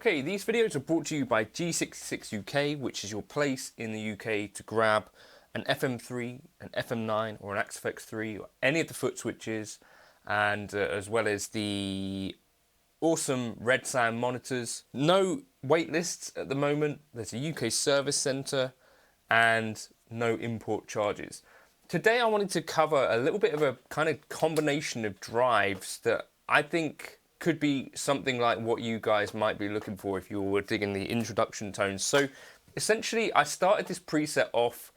Okay, these videos are brought to you by G66 UK, which is your place in the UK to grab an FM3, an FM9 or an AXFX3 or any of the foot switches, and as well as the awesome Red Sound monitors. No wait lists at the moment. There's a UK service centre and no import charges. Today I wanted to cover a little bit of a kind of combination of drives that I think could be something like what you guys might be looking for if you were digging the introduction tones. So essentially I started this preset off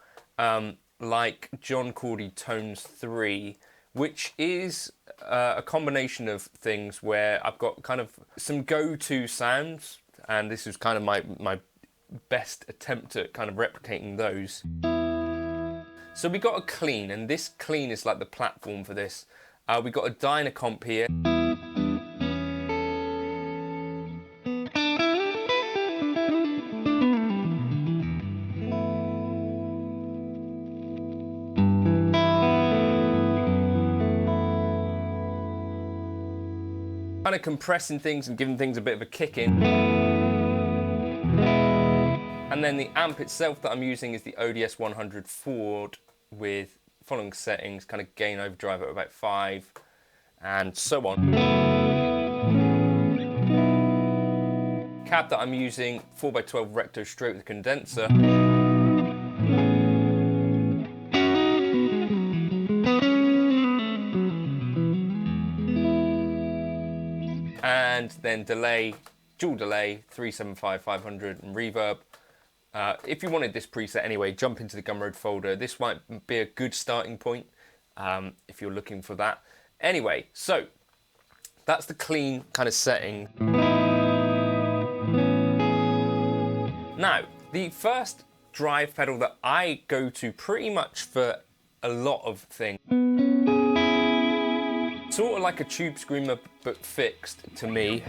like John Cordy Tones 3, which is a combination of things where I've got kind of some go-to sounds, and this is kind of my best attempt at kind of replicating those. So we got a clean, and this clean is like the platform for this. We got a Dyna comp here. Kind of compressing things and giving things a bit of a kick in. And then the amp itself that I'm using is the ODS 100 Ford with following settings, kind of gain overdrive at about 5 and so on. Cab that I'm using 4x12 Recto straight with condenser. And then delay, dual delay, 375, 500 and reverb. If you wanted this preset anyway, jump into the Gumroad folder. This might be a good starting point if you're looking for that. Anyway, so that's the clean kind of setting. Now, the first drive pedal that I go to pretty much for a lot of things, sort of like a tube screamer but fixed to me.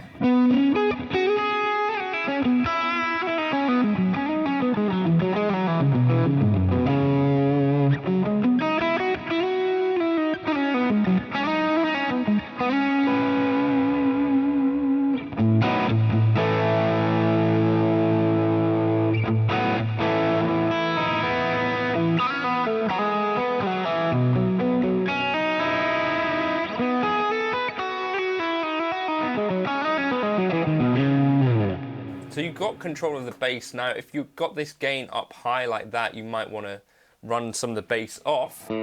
So you've got control of the bass. Now, if you've got this gain up high like that, you might want to run some of the bass off. Or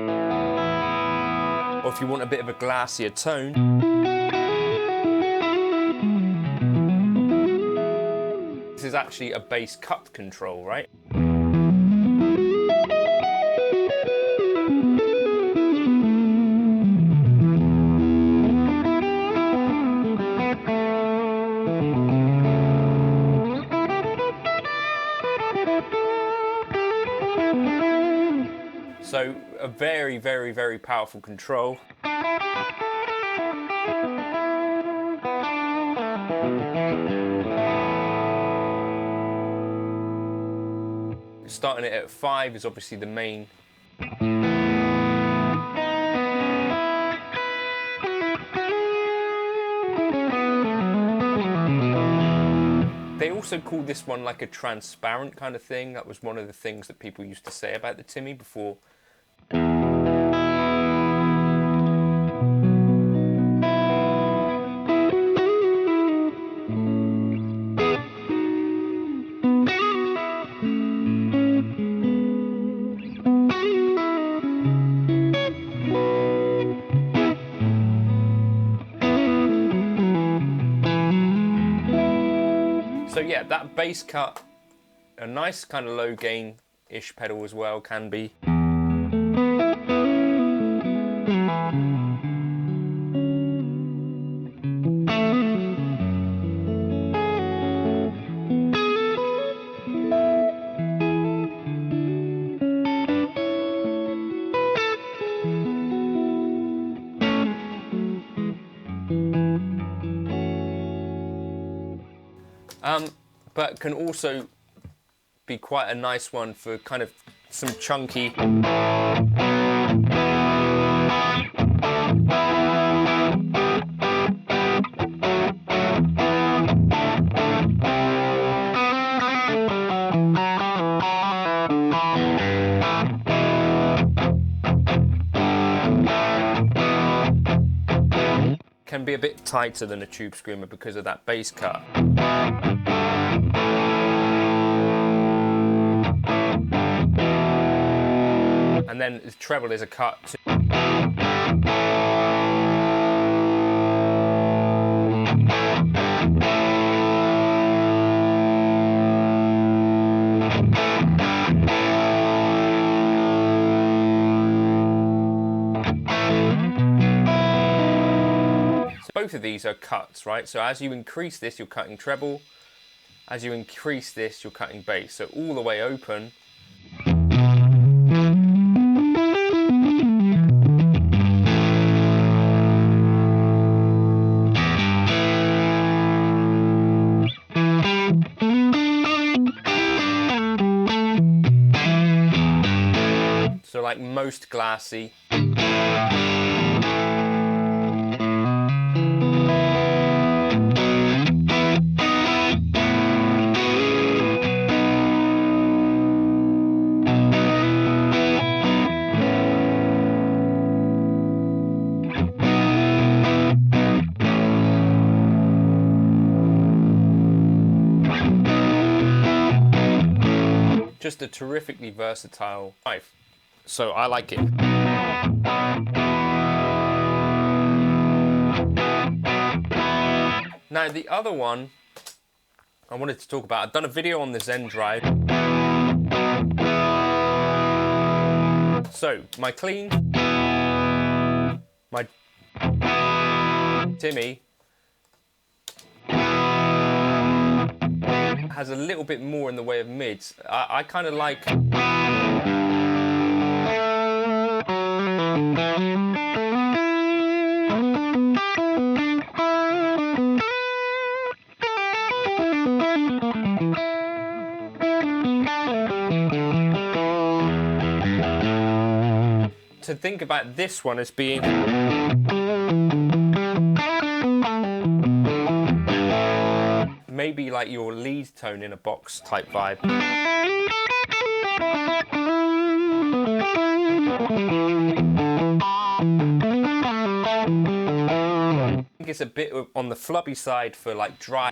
if you want a bit of a glassier tone, this is actually a bass cut control, right? So a very, very, very powerful control. Starting it at 5 is obviously the main. They also call this one like a transparent kind of thing. That was one of the things that people used to say about the Timmy before. So yeah, that bass cut, a nice kind of low gain-ish pedal as well, can be. But can also be quite a nice one for kind of some chunky. can be a bit tighter than a tube screamer because of that bass cut. And then the treble is a cut too. Both of these are cuts, right? So as you increase this, you're cutting treble. As you increase this, you're cutting bass. So all the way open. So like most glassy. Just a terrifically versatile drive. So I like it. Now the other one I wanted to talk about, I've done a video on the Zen Drive. So my clean, my Timmy has a little bit more in the way of mids. I kind of like to think about this one as being maybe like your lead tone in a box type vibe. I think it's a bit on the flubby side for like dry.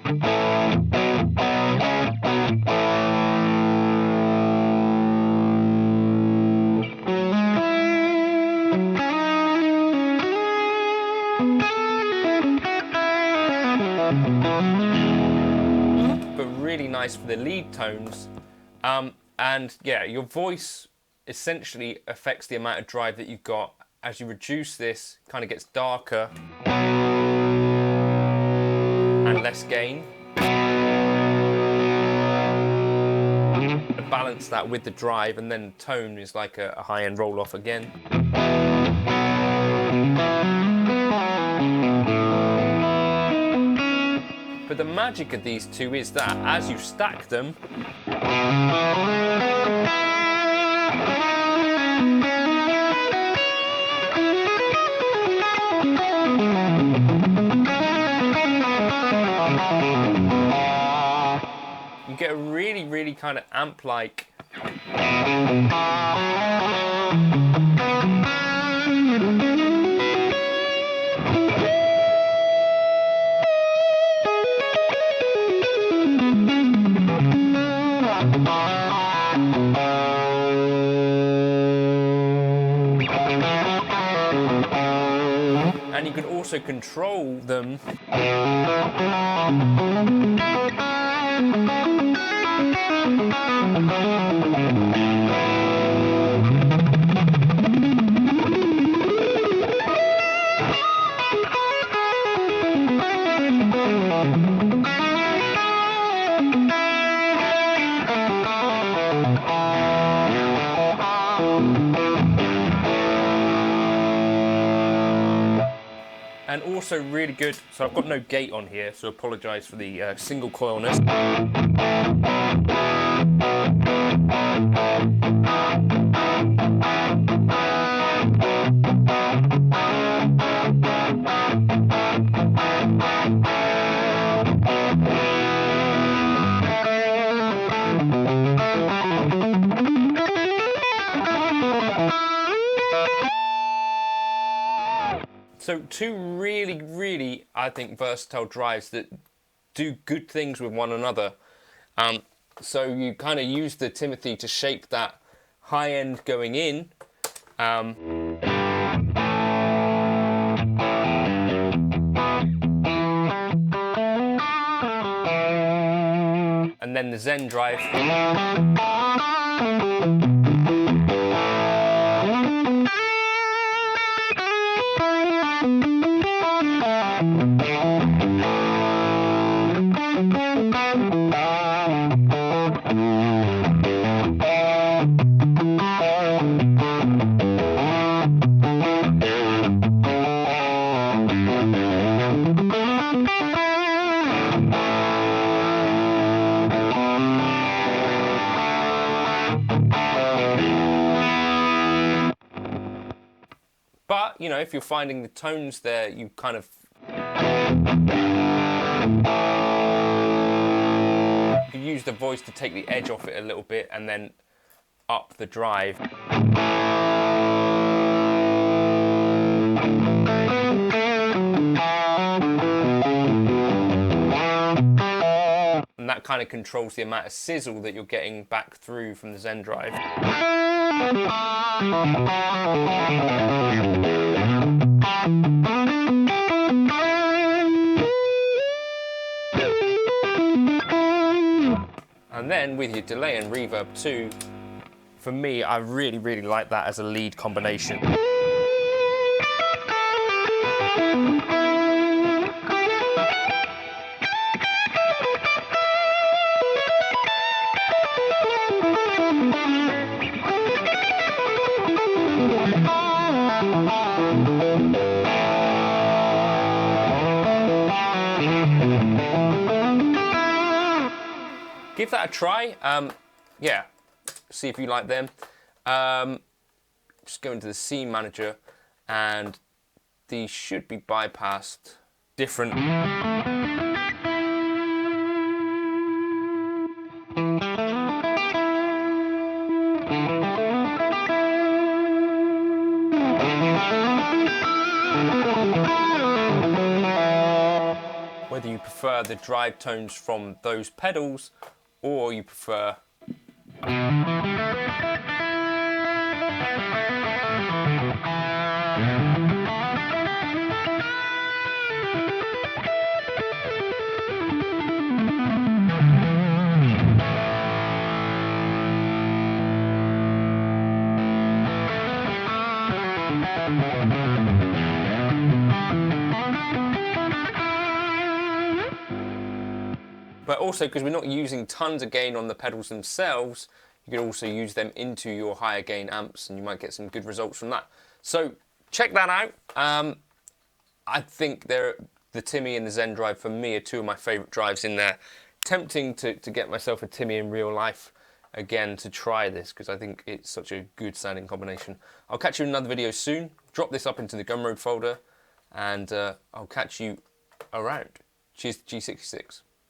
Really nice for the lead tones, and yeah, your voice essentially affects the amount of drive that you've got. As you reduce this, it kind of gets darker and less gain. Balance that with the drive, and then tone is like a high-end roll-off again. But the magic of these two is that as you stack them, you get a really, really kind of amp-like. And you can also control them. And also really good, so I've got no gate on here, so apologise for the single coilness. So So two really, really, I think, versatile drives that do good things with one another. So you kind of use the Timothy to shape that high end going in. And then the Zen Drive. But, you know, if you're finding the tones there, you kind of... You use the voice to take the edge off it a little bit and then up the drive. And that kind of controls the amount of sizzle that you're getting back through from the Zen Drive. And then with your delay and reverb too, for me, I really, really like that as a lead combination. Give that a try. Yeah, see if you like them. Just go into the scene manager, and these should be bypassed. Different. Whether you prefer the drive tones from those pedals, or you prefer but also, because we're not using tons of gain on the pedals themselves, you can also use them into your higher gain amps and you might get some good results from that. So check that out. I think the Timmy and the Zen Drive for me are two of my favourite drives in there. Tempting to get myself a Timmy in real life again to try this, because I think it's such a good sounding combination. I'll catch you in another video soon. Drop this up into the Gumroad folder and I'll catch you around. Cheers to G66.